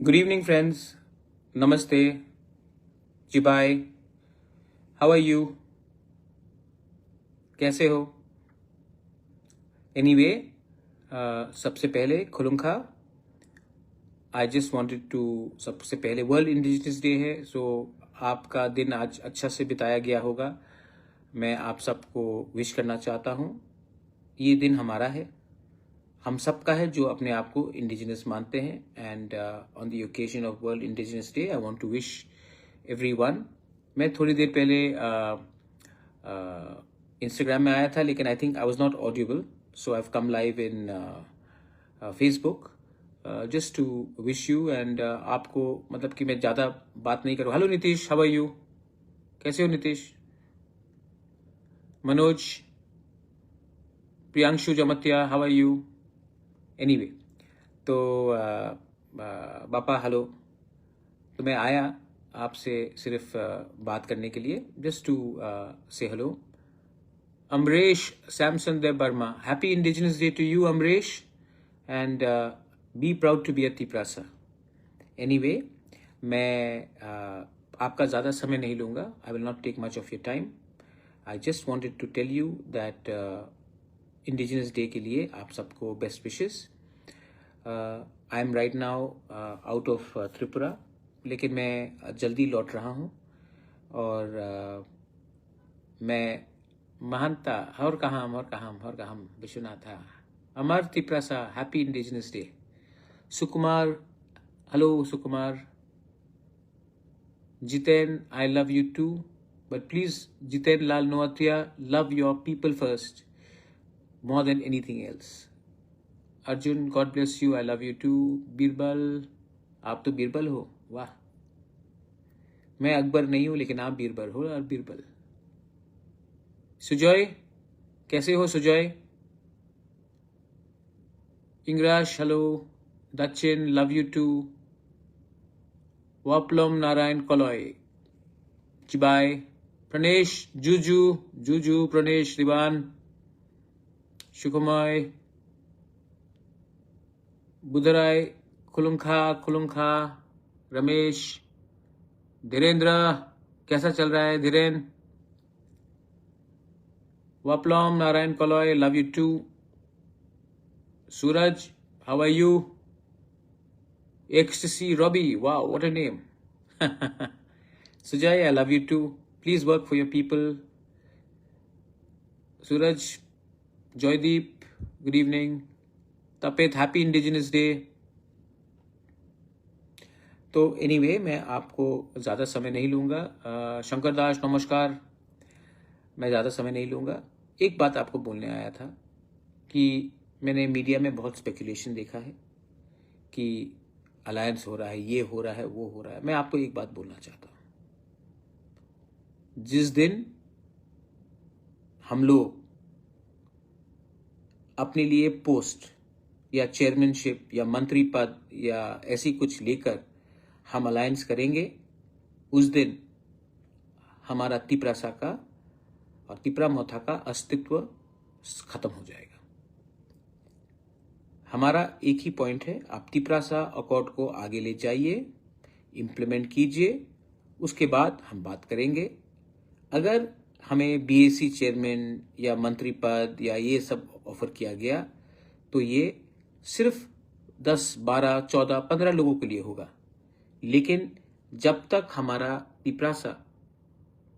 Good evening, friends. Namaste. Jibai. How are you? कैसे हो? Anyway, सबसे पहले खुलुमखा. I just wanted to सबसे पहले वर्ल्ड इंडिजिनस डे है, सो आपका दिन आज अच्छा से बिताया गया होगा. मैं आप सबको विश करना चाहता हूँ. ये दिन हमारा है, हम सबका है जो अपने आप को इंडिजिनस मानते हैं. And on the occasion of world indigenous day I want to wish everyone. मैं थोड़ी देर पहले इंस्टाग्राम में आया था, लेकिन I think I was not audible, so I have come live in Facebook just to wish you. And आपको मतलब कि मैं ज़्यादा बात नहीं करूँ. Hello Nitish, how are you? कैसे हो Nitish? Manoj, Priyanshu Jamatia, how are you? Anyway, तो बापा हेलो. तो मैं आया आपसे सिर्फ बात करने के लिए, just to say hello. Amaresh Samson Dev Varma, happy indigenous day to you Amaresh, and be proud to be a Tiprasa. Anyway, मैं आपका ज़्यादा समय नहीं लूँगा. I will not take much of your time. I just wanted to tell you that indigenous day के लिए आप सबको best wishes. I am right now out of Tripura, लेकिन मैं जल्दी लौट रहा हूँ. और मैं महंता और कहाँ Vishwanath Amar Tiprasa, happy indigenous day. Sukumar, hello Sukumar. Jiten, I love you too, but please Jiten Lal Noatia, love your people first more than anything else. Arjun, God bless you, I love you too. Birbal, आप तो बीरबल हो, वाह. मैं अकबर नहीं हूं, लेकिन आप बीरबल हो. और बीरबल. सुजय, कैसे हो सुजय? इंग्राश, hello. Dakshin, love you too. वापलम नारायण कलॉय, चिबाय. प्रणेश, जूजू प्रणेश रिवान. शुभमय, बुधराय, खुलुमखा. रमेश, धीरेन्द्र, कैसा चल रहा है धीरेन्द्र? वापलम नारायण कलॉय, love you too. Suraj, how are you? Ecstasy Robi, wow what a name. Sujay, I love you too. Please work for your people. Suraj, Joydeep, good evening. तपेत, हैप्पी इंडिजिनस डे. तो एनीवे, मैं आपको ज़्यादा समय नहीं लूँगा. शंकर दास, नमस्कार. मैं ज़्यादा समय नहीं लूँगा. एक बात आपको बोलने आया था कि मैंने मीडिया में बहुत स्पेकुलेशन देखा है कि अलायंस हो रहा है, ये हो रहा है, वो हो रहा है. मैं आपको एक बात बोलना चाहता हूँ. जिस दिन हम लोग अपने लिए पोस्ट या चेयरमैनशिप या मंत्री पद या ऐसी कुछ लेकर हम अलायंस करेंगे, उस दिन हमारा तिपरासा का और तिपरा मोथा का अस्तित्व खत्म हो जाएगा. हमारा एक ही पॉइंट है, आप तिपरासा अकॉर्ड को आगे ले जाइए, इम्प्लीमेंट कीजिए, उसके बाद हम बात करेंगे. अगर हमें बीएसी चेयरमैन या मंत्री पद या ये सब ऑफर किया गया, तो ये सिर्फ 10, 12, 14, 15 लोगों के लिए होगा. लेकिन जब तक हमारा तिपरासा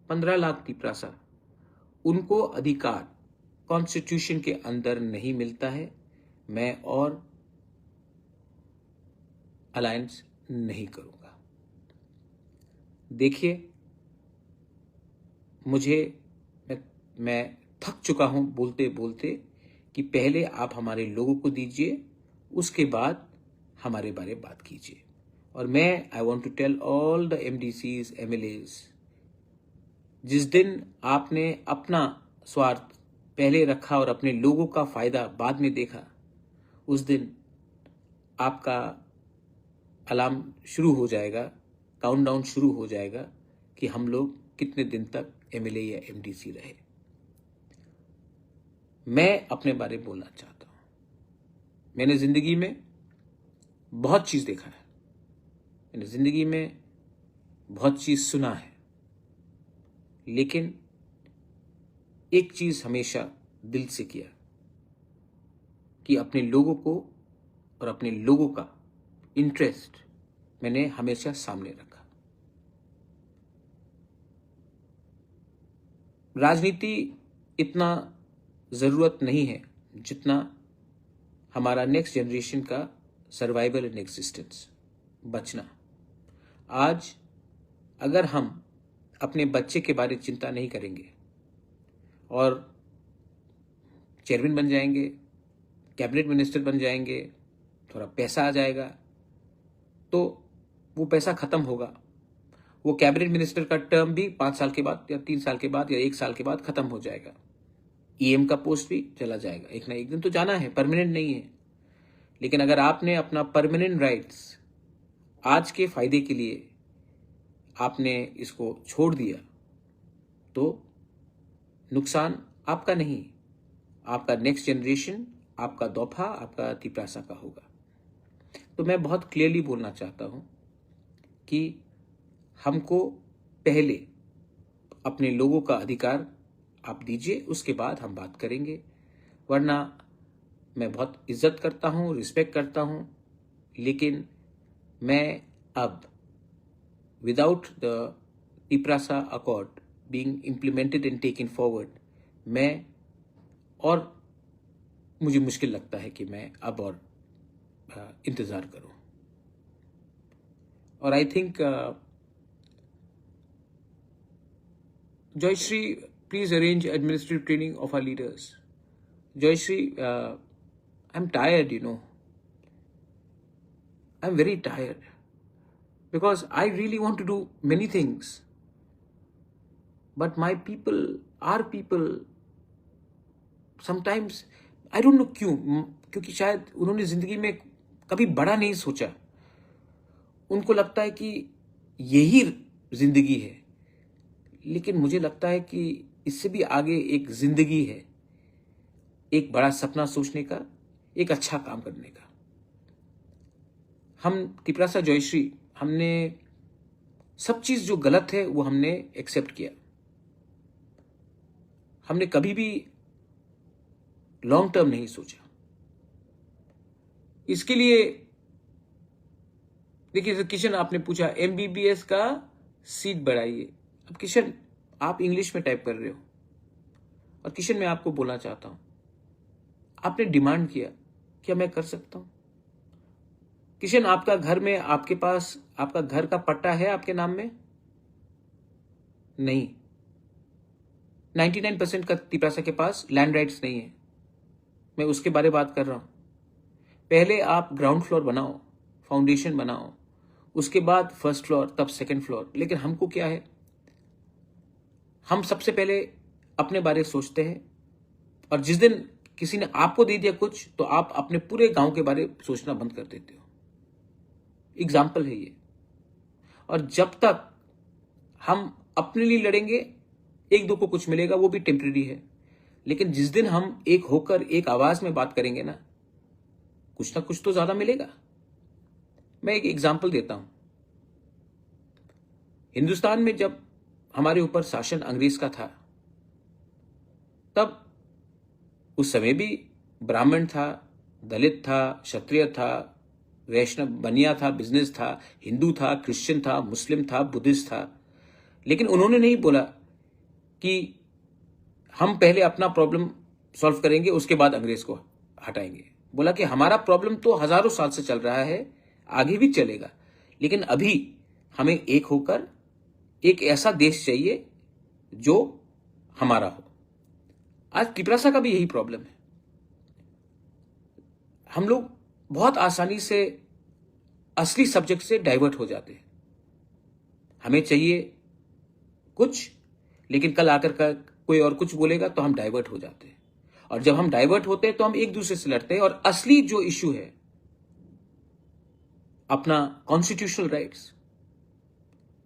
15 लाख तिपरासा उनको अधिकार कॉन्स्टिट्यूशन के अंदर नहीं मिलता है, मैं और अलायंस नहीं करूंगा. देखिए, मैं थक चुका हूं बोलते बोलते कि पहले आप हमारे लोगों को दीजिए, उसके बाद हमारे बारे बात कीजिए. और मैं I want to tell all the MDCs, MLAs, जिस दिन आपने अपना स्वार्थ पहले रखा और अपने लोगों का फायदा बाद में देखा, उस दिन आपका अलार्म शुरू हो जाएगा, काउंटडाउन शुरू हो जाएगा कि हम लोग कितने दिन तक एमएलए या एमडीसी रहे. मैं अपने बारे में बोलना चाहता हूं. मैंने जिंदगी में बहुत चीज देखा है. मैंने ज़िंदगी में बहुत चीज़ सुना है, लेकिन एक चीज़ हमेशा दिल से किया कि अपने लोगों को और अपने लोगों का इंटरेस्ट मैंने हमेशा सामने रखा। राजनीति इतना ज़रूरत नहीं है जितना हमारा नेक्स्ट जनरेशन का सर्वाइवल एंड एग्जिस्टेंस, बचना। आज अगर हम अपने बच्चे के बारे में चिंता नहीं करेंगे और चेयरमैन बन जाएंगे, कैबिनेट मिनिस्टर बन जाएंगे, थोड़ा पैसा आ जाएगा, तो वो पैसा ख़त्म होगा। वो कैबिनेट मिनिस्टर का टर्म भी 5 साल के बाद या 3 साल के बाद या 1 साल के बाद ख़त्म हो जाएगा। ईएम का पोस्ट भी चला जाएगा, एक ना एक दिन तो जाना है, परमानेंट नहीं है। लेकिन अगर आपने अपना परमानेंट राइट्स आज के फायदे के लिए आपने इसको छोड़ दिया, तो नुकसान आपका नहीं, आपका नेक्स्ट जनरेशन, आपका दोपहा, आपका तिपरासा का होगा। तो मैं बहुत क्लियरली बोलना चाहता हूं कि हमको पहले अपने लोगों का अधिकार आप दीजिए, उसके बाद हम बात करेंगे। वरना मैं बहुत इज्जत करता हूं, रिस्पेक्ट करता हूं, लेकिन मैं अब without the Tiprasa accord being implemented and taken forward, मैं और मुझे मुश्किल लगता है कि मैं अब और इंतज़ार करूं। और I think Joyshri, please arrange administrative training of our leaders. Joyshri, I'm tired, I'm very tired because I really want to do many things. But my people, our people, sometimes, I don't know क्यों, क्योंकि शायद उन्होंने ज़िंदगी में कभी बड़ा नहीं सोचा। उनको लगता है कि यही ज़िंदगी है, लेकिन मुझे लगता है कि इससे भी आगे एक जिंदगी है, एक बड़ा सपना सोचने का, एक अच्छा काम करने का। हम तिपरासा जयश्री, हमने सब चीज जो गलत है वो हमने एक्सेप्ट किया। हमने कभी भी लॉन्ग टर्म नहीं सोचा। इसके लिए देखिए, किशन आपने पूछा एमबीबीएस का सीट बढ़ाइए। अब किशन, आप इंग्लिश में टाइप कर रहे हो, और किशन मैं आपको बोलना चाहता हूं, आपने डिमांड किया, क्या मैं कर सकता हूं? किशन, आपका घर में, आपके पास आपका घर का पट्टा है आपके नाम में? नहीं। 99% का तिपरासा के पास लैंड राइट्स नहीं है। मैं उसके बारे में बात कर रहा हूं। पहले आप ग्राउंड फ्लोर बनाओ, फाउंडेशन बनाओ, उसके बाद फर्स्ट फ्लोर, तब सेकंड फ्लोर। लेकिन हमको क्या है, हम सबसे पहले अपने बारे में सोचते हैं, और जिस दिन किसी ने आपको दे दिया कुछ, तो आप अपने पूरे गांव के बारे में सोचना बंद कर देते हो। एग्जाम्पल है ये। और जब तक हम अपने लिए लड़ेंगे, एक दो को कुछ मिलेगा, वो भी टेम्परेरी है। लेकिन जिस दिन हम एक होकर एक आवाज में बात करेंगे ना कुछ तो ज्यादा मिलेगा। मैं एक एग्जाम्पल देता हूं। हिंदुस्तान में जब हमारे ऊपर शासन अंग्रेज का था, तब उस समय भी ब्राह्मण था, दलित था, क्षत्रिय था, वैष्णव बनिया था, बिजनेस था, हिंदू था, क्रिश्चियन था, मुस्लिम था, बुद्धिस्ट था। लेकिन उन्होंने नहीं बोला कि हम पहले अपना प्रॉब्लम सॉल्व करेंगे, उसके बाद अंग्रेज को हटाएंगे। बोला कि हमारा प्रॉब्लम तो हजारों साल से चल रहा है, आगे भी चलेगा, लेकिन अभी हमें एक होकर एक ऐसा देश चाहिए जो हमारा हो। आज तिपरासा का भी यही प्रॉब्लम है। हम लोग बहुत आसानी से असली सब्जेक्ट से डाइवर्ट हो जाते हैं। हमें चाहिए कुछ, लेकिन कल आकर का कोई और कुछ बोलेगा तो हम डाइवर्ट हो जाते हैं। और जब हम डाइवर्ट होते हैं तो हम एक दूसरे से लड़ते हैं, और असली जो इश्यू है, अपना कॉन्स्टिट्यूशनल राइट्स,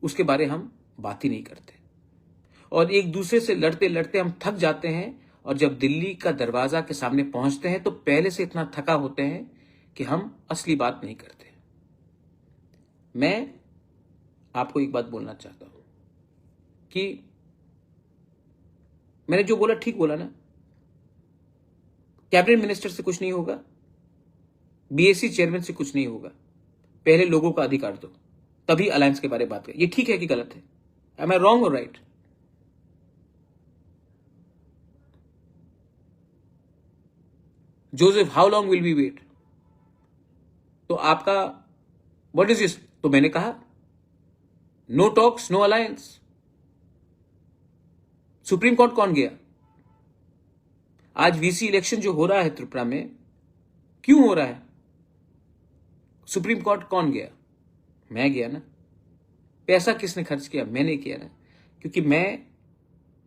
उसके बारे हम बात ही नहीं करते। और एक दूसरे से लड़ते लड़ते हम थक जाते हैं, और जब दिल्ली का दरवाजा के सामने पहुंचते हैं तो पहले से इतना थका होते हैं कि हम असली बात नहीं करते। मैं आपको एक बात बोलना चाहता हूं कि मैंने जो बोला ठीक बोला ना। कैबिनेट मिनिस्टर से कुछ नहीं होगा, बीएससी चेयरमैन से कुछ नहीं होगा। पहले लोगों का अधिकार दो, तभी अलायंस के बारे में बात करें। ये ठीक है कि गलत है? एम आई रॉन्ग और right? Joseph, how long will we wait? तो आपका व्हाट इज दिस? तो मैंने कहा no talks, no alliance. Supreme court कौन गया? आज वीसी इलेक्शन जो हो रहा है त्रिपुरा में, क्यों हो रहा है? सुप्रीम कोर्ट कौन गया? मैं गया ना। पैसा किसने खर्च किया? मैंने किया ना, क्योंकि मैं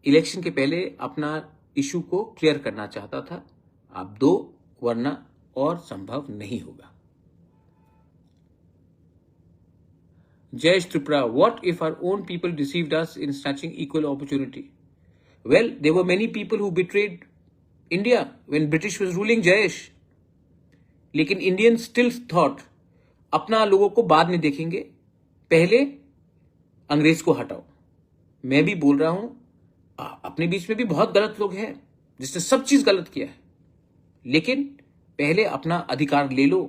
इलेक्शन के पहले अपना इशू को क्लियर करना चाहता था। आप दो, वरना और संभव नहीं होगा। Jayesh Tripura, what if our own people deceived us in snatching equal opportunity? Well, there were many people who betrayed India when British was ruling, Jayesh. लेकिन इंडियन स्टिल थॉट अपना लोगों को बाद में देखेंगे, पहले अंग्रेज को हटाओ। मैं भी बोल रहा हूं, अपने बीच में भी बहुत गलत लोग हैं जिसने सब चीज गलत किया है, लेकिन पहले अपना अधिकार ले लो,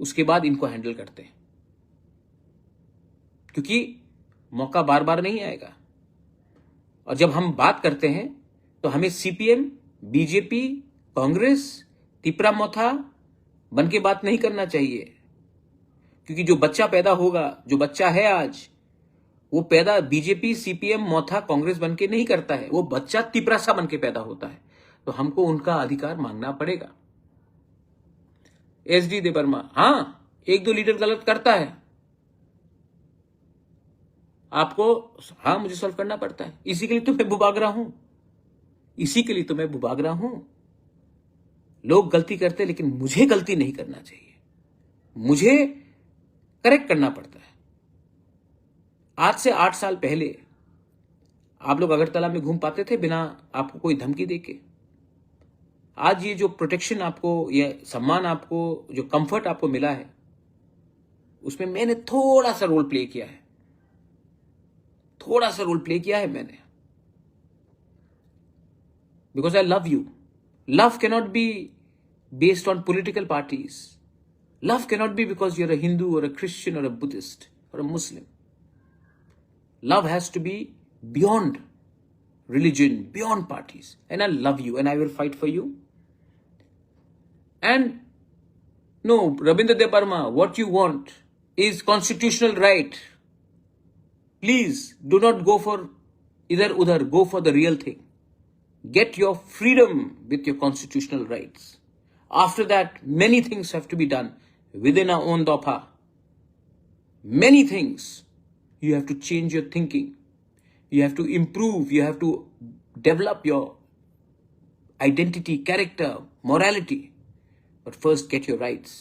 उसके बाद इनको हैंडल करते हैं, क्योंकि मौका बार बार नहीं आएगा। और जब हम बात करते हैं तो हमें सीपीएम, बीजेपी, कांग्रेस, तिपरा मोथा बन के बात नहीं करना चाहिए, क्योंकि जो बच्चा पैदा होगा, जो बच्चा है आज, वो पैदा बीजेपी, सीपीएम, मोथा, कांग्रेस बन के नहीं करता है। वो बच्चा तिपरासा बन के पैदा होता है। तो हमको उनका अधिकार मांगना पड़ेगा। एसडी देवर्मा, हाँ, एक दो लीडर गलत करता है, आपको हाँ मुझे सॉल्व करना पड़ता है। इसी के लिए तो मैं भुभाग रहा हूं, इसी के लिए तो मैं भुभाग रहा हूं। लोग गलती करते, लेकिन मुझे गलती नहीं करना चाहिए, मुझे करेक्ट करना पड़ता है। आज से 8 साल पहले आप लोग अगरतला में घूम पाते थे बिना आपको कोई धमकी देके? आज ये जो प्रोटेक्शन आपको, ये सम्मान आपको, जो कंफर्ट आपको मिला है, उसमें मैंने थोड़ा सा रोल प्ले किया है, थोड़ा सा रोल प्ले किया है मैंने, because I love you. Love cannot be based on political parties. Love cannot be because you're a Hindu or a Christian or a Buddhist or a Muslim. Love has to be beyond religion, beyond parties, and I love you and I will fight for you. And no, Rabindra Deparma, what you want is constitutional right. Please do not go for idhar udhar, go for the real thing. Get your freedom with your constitutional rights. After that, many things have to be done within our own Dopa. Many things. You have to change your thinking. You have to improve, you have to develop your identity, character, morality. But first get your rights.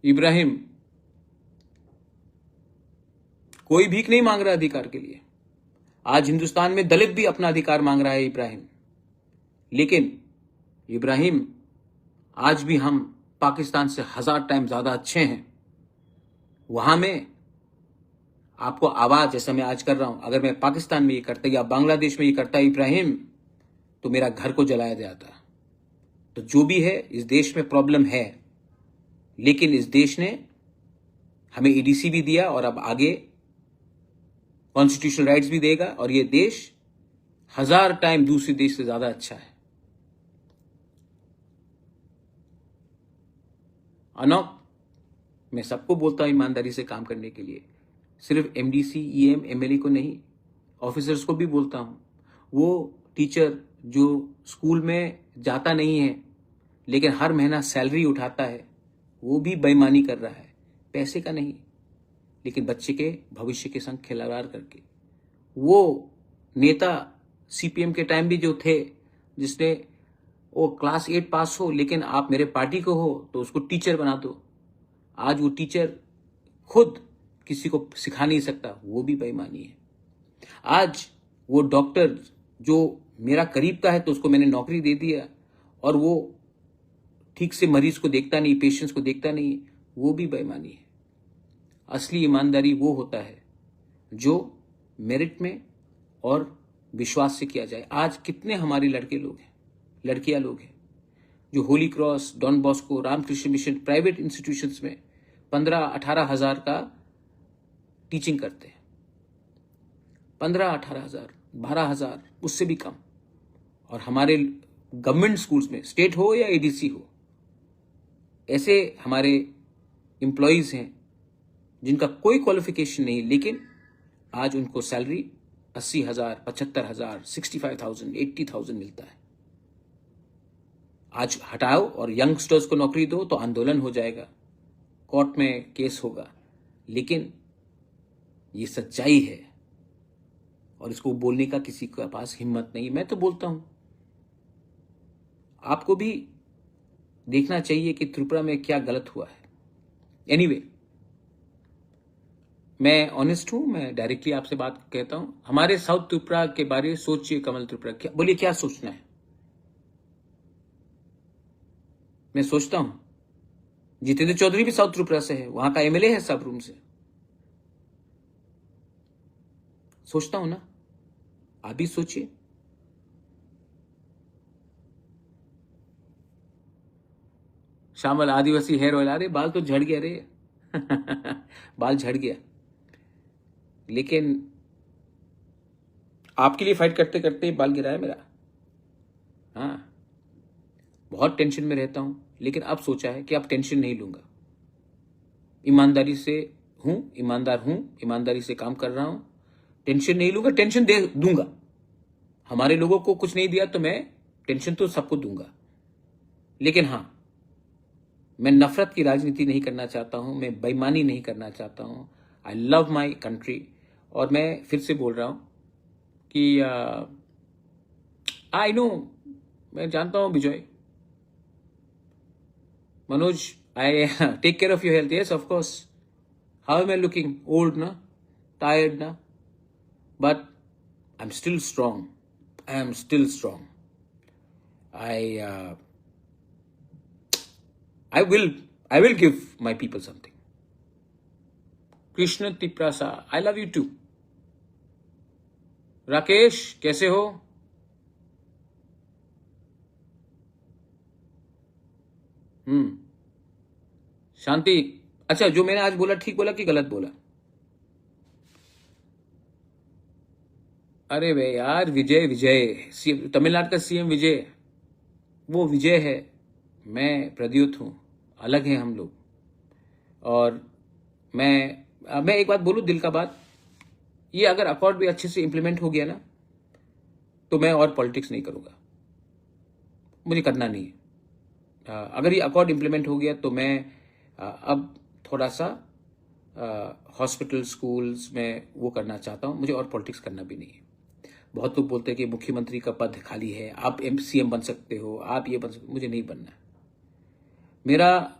Ibrahim, कोई भीख नहीं मांग रहा अधिकार के लिए। आज हिंदुस्तान में दलित भी अपना अधिकार मांग रहा है इब्राहिम। लेकिन इब्राहिम, आज भी हम पाकिस्तान से 1000 टाइम ज्यादा अच्छे हैं। वहां में आपको आवाज, जैसा मैं आज कर रहा हूं, अगर मैं पाकिस्तान में ये करता या बांग्लादेश में ये करता इब्राहिम, तो मेरा घर को जलाया जाता। तो जो भी है, इस देश में प्रॉब्लम है, लेकिन इस देश ने हमें ईडीसी भी दिया और अब आगे कॉन्स्टिट्यूशनल राइट्स भी देगा, और ये देश 1000 टाइम दूसरे देश से ज्यादा अच्छा है। अनोक, मैं सबको बोलता हूं ईमानदारी से काम करने के लिए, सिर्फ एमडीसी, ईएम, एमएलए को नहीं, ऑफिसर्स को भी बोलता हूं। वो टीचर जो स्कूल में जाता नहीं है लेकिन हर महीना सैलरी उठाता है, वो भी बेईमानी कर रहा है, पैसे का नहीं, लेकिन बच्चे के भविष्य के संग खिलवाड़ करके। वो नेता सीपीएम के टाइम भी जो थे, जिसने वो क्लास 8 पास हो लेकिन आप मेरे पार्टी को हो तो उसको टीचर बना दो। आज वो टीचर खुद किसी को सिखा नहीं सकता, वो भी बेईमानी है। आज वो डॉक्टर जो मेरा करीब का है तो उसको मैंने नौकरी दे दिया, और वो ठीक से मरीज को देखता नहीं, पेशेंट्स को देखता नहीं, वो भी बेईमानी है। असली ईमानदारी वो होता है जो मेरिट में और विश्वास से किया जाए। आज कितने हमारे लड़के लोग हैं, लड़कियां लोग हैं जो Holy Cross, Don Bosco, Ramakrishna Mission, private institutions में 15-18 हजार का टीचिंग करते हैं। 15-18 हजार, 12 हजार, उससे भी कम। और हमारे गवर्नमेंट स्कूल्स में, स्टेट हो या एडीसी हो, ऐसे हमारे एम्प्लॉयज हैं जिनका कोई क्वालिफिकेशन नहीं, लेकिन आज उनको सैलरी 80,000, 75,000, 65,000, 80,000 मिलता है। आज हटाओ और यंगस्टर्स को नौकरी दो तो आंदोलन हो जाएगा, कोर्ट में केस होगा, लेकिन ये सच्चाई है और इसको बोलने का किसी के पास हिम्मत नहीं। मैं तो बोलता हूं, आपको भी देखना चाहिए कि त्रिपुरा में क्या गलत हुआ है। एनीवे, मैं ऑनेस्ट हूं, मैं डायरेक्टली आपसे बात कहता हूं। हमारे साउथ त्रिपुरा के बारे में सोचिए कमल त्रिपुरा, क्या बोलिए, क्या सोचना है? मैं सोचता हूं जितेंद्र चौधरी भी साउथ त्रिपुरा से है, वहां का एमएलए है सब रूम से। सोचता हूं ना, आप भी सोचिए। श्यामल आदिवासी हेयर ऑयल, अरे बाल तो झड़ गया रे बाल झड़ गया, लेकिन आपके लिए फाइट करते करते बाल गिरा है मेरा। हाँ, बहुत टेंशन में रहता हूं, लेकिन अब सोचा है कि अब टेंशन नहीं लूंगा। ईमानदारी से हूं, ईमानदार हूं, ईमानदारी से काम कर रहा हूं, टेंशन नहीं लूंगा। टेंशन दे दूंगा, हमारे लोगों को कुछ नहीं दिया तो मैं टेंशन तो सबको दूंगा, लेकिन हां, मैं नफरत की राजनीति नहीं करना चाहता हूं, मैं बेईमानी नहीं करना चाहता हूं। I love my country. और मैं फिर से बोल रहा हूं कि आई नो, मैं जानता हूं Vijay, Manoj, I take care of your health. Yes, of course. How am I looking? Old ना, टायर्ड ना, but I am still strong. I am still strong. I will give my people something. Krishna Tiprasa, I love you too. Rakesh, कैसे हो? शांति, अच्छा, जो मैंने आज बोला ठीक बोला कि गलत बोला? अरे वे यार, विजय, विजय तमिलनाडु का सीएम विजय, वो विजय है, मैं प्रद्युत हूं, अलग है हम लोग। और मैं एक बात बोलूं, दिल का बात, ये अगर अकॉर्ड भी अच्छे से इंप्लीमेंट हो गया ना, तो मैं और पॉलिटिक्स नहीं करूंगा, मुझे करना नहीं है। अगर ये अकॉर्ड इंप्लीमेंट हो गया तो मैं अब थोड़ा सा हॉस्पिटल, स्कूल्स में वो करना चाहता हूं, मुझे और पॉलिटिक्स करना भी नहीं है। बहुत लोग बोलते हैं कि मुख्यमंत्री का पद खाली है, आप सीएम बन सकते हो, आप ये बन सकते, मुझे नहीं बनना है। मेरा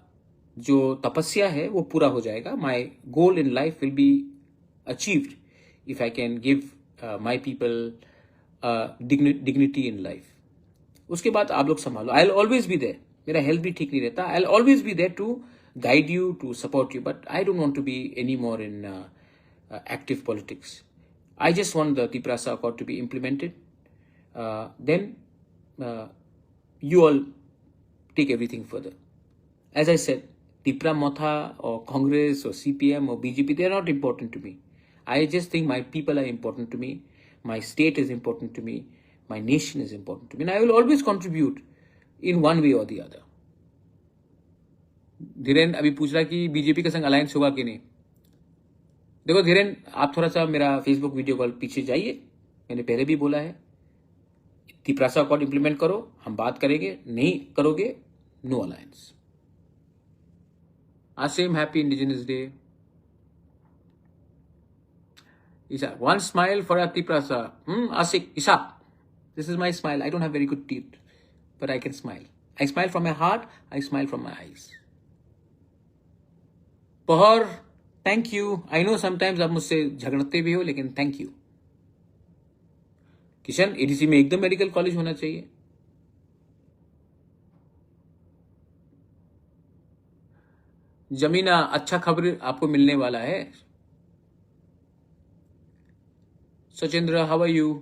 जो तपस्या है वो पूरा हो जाएगा। My goal in life will be achieved if I can give my people dignity in life. उसके बाद आप लोग संभालो, I will always be there. मेरा हेल्थ भी ठीक नहीं रहता, I will always be there to guide you, to support you, but I don't want to be any more in active politics. I just want the Tiprasa Accord to be implemented. Then you all take everything further. As I said, Tipra Motha or Congress or CPM or BJP, they are not important to me. I just think my people are important to me, my state is important to me, my nation is important to me, and I will always contribute in one way or the other. Dhiren अभी पूछ रहा कि BJP के संग alliance होगा कि नहीं। देखो धीरेन, आप थोड़ा सा मेरा फेसबुक वीडियो कॉल पीछे जाइए, मैंने पहले भी बोला है, तिप्रासा अकॉर्ड इंप्लीमेंट करो, हम बात करेंगे, नहीं करोगे no alliance. Asim, happy indigenous day. Isha, one smile for Tiprasa. Asik, Isha, this is my smile. I don't have very good teeth, but I can smile. I smile from my heart, I smile from my eyes. पहर, thank you. I know sometimes आप मुझसे झगड़ते भी हो, लेकिन thank you. Kishan, ADC में एकदम medical college होना चाहिए। जमीना, अच्छा खबर आपको मिलने वाला है। Sachindra, how are you?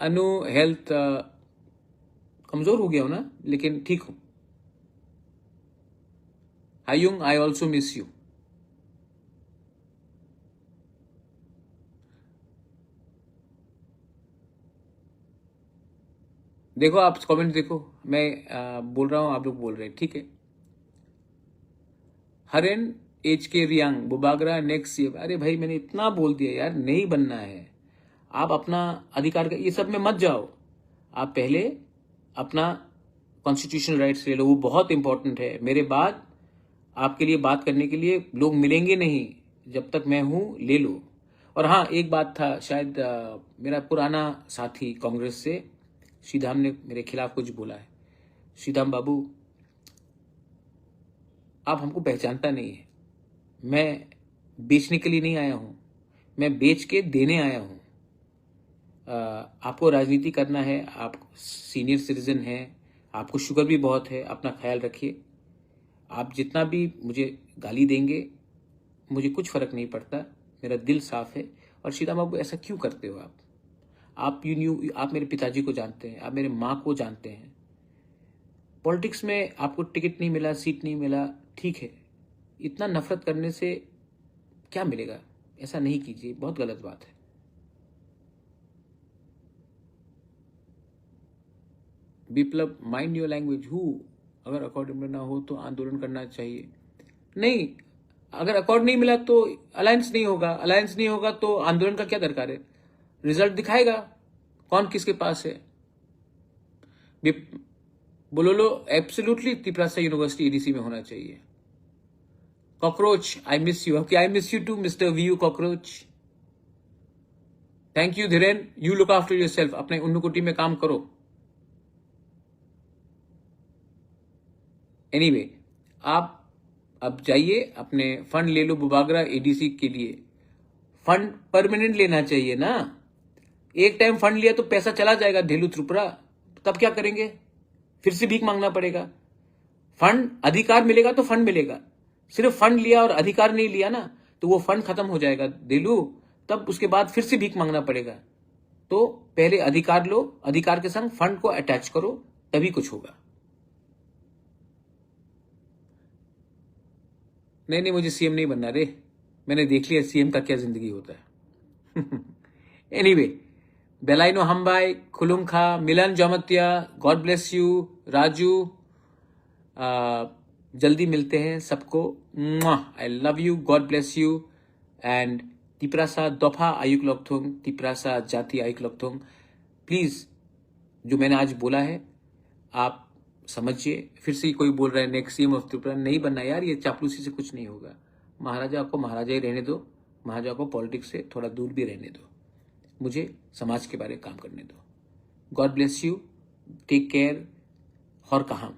Anu, health कमजोर हो गया हो ना, लेकिन ठीक हूं। Hayung, I also miss you. देखो आप कमेंट देखो, मैं बोल रहा हूं, आप लोग बोल रहे हैं, ठीक है। हरेन, एच के रियांग, बुबागरा नेक्स्ट ईयर। अरे भाई मैंने इतना बोल दिया यार, नहीं बनना है। आप अपना अधिकार का ये सब में मत जाओ। आप पहले अपना कॉन्स्टिट्यूशनल राइट्स ले लो, वो बहुत इंपॉर्टेंट है। मेरे बाद आपके लिए बात करने के लिए लोग मिलेंगे नहीं, जब तक मैं हूं ले लो। और हाँ, एक बात था, शायद मेरा पुराना साथी कांग्रेस से श्रीधाम ने मेरे खिलाफ कुछ बोला है। श्रीधाम बाबू, आप हमको पहचानता नहीं है। मैं बेचने के लिए नहीं आया हूं, मैं बेच के देने आया हूं। आपको राजनीति करना है, आप सीनियर सिटीजन हैं, आपको शुगर भी बहुत है, अपना ख्याल रखिए। आप जितना भी मुझे गाली देंगे, मुझे कुछ फर्क नहीं पड़ता, मेरा दिल साफ है। और श्रीराम बाबू, ऐसा क्यों करते हो आप आप मेरे पिताजी को जानते हैं, आप मेरे माँ को जानते हैं। पॉलिटिक्स में आपको टिकट नहीं मिला, सीट नहीं मिला, ठीक है, इतना नफरत करने से क्या मिलेगा? ऐसा नहीं कीजिए, बहुत गलत बात है। विप्लव, माइंड योर लैंग्वेज। हु, अगर अकॉर्ड ना हो तो आंदोलन करना चाहिए। नहीं, अगर अकॉर्ड नहीं मिला तो अलायंस नहीं होगा, अलायंस नहीं होगा तो आंदोलन का क्या दरकार है? रिजल्ट दिखाएगा कौन किसके पास है। बोलोलो एब्सोल्युटली तिपरासा यूनिवर्सिटी एडीसी में होना चाहिए। Cockroach, I miss you. Okay, I miss you too mister वीयू cockroach. Thank you Dhiren, you look after yourself. अपने उन्नकुटी में काम करो। एनीवे, आप अब जाइए, अपने फंड ले लो बुबागरा एडीसी के लिए। फंड परमानेंट लेना चाहिए ना। एक टाइम फंड लिया तो पैसा चला जाएगा ढेलू त्रिपुरा, तब क्या करेंगे? फिर से भीख मांगना पड़ेगा। फंड, अधिकार मिलेगा तो फंड मिलेगा। सिर्फ फंड लिया और अधिकार नहीं लिया ना, तो वो फंड खत्म हो जाएगा ढेलू, तब उसके बाद फिर से भीख मांगना पड़ेगा। तो पहले अधिकार लो, अधिकार के संग फंड को अटैच करो, तभी कुछ होगा। नहीं नहीं, मुझे सीएम नहीं बनना रे, मैंने देख लिया सीएम का क्या जिंदगी होता है। Anyway, Belaino Hambai, Khulunkha, Milan Jamatia, God bless you, Raju, जल्दी मिलते हैं सबको। I love you, God bless you. And Tiprasa दफा आयुक लॉकथोंग, तिपरासा जाति आयुक लॉकथोंग। प्लीज, जो मैंने आज बोला है आप समझिए। फिर से कोई बोल रहा है नेक्स्ट सीएम ऑफ त्रिपुरा, नहीं बनना यार, ये चापलूसी से कुछ नहीं होगा। महाराजा को महाराजा ही रहने दो, महाराजा को पॉलिटिक्स से थोड़ा दूर भी रहने दो, मुझे समाज के बारे में काम करने दो। God bless you, take care. और कहाँ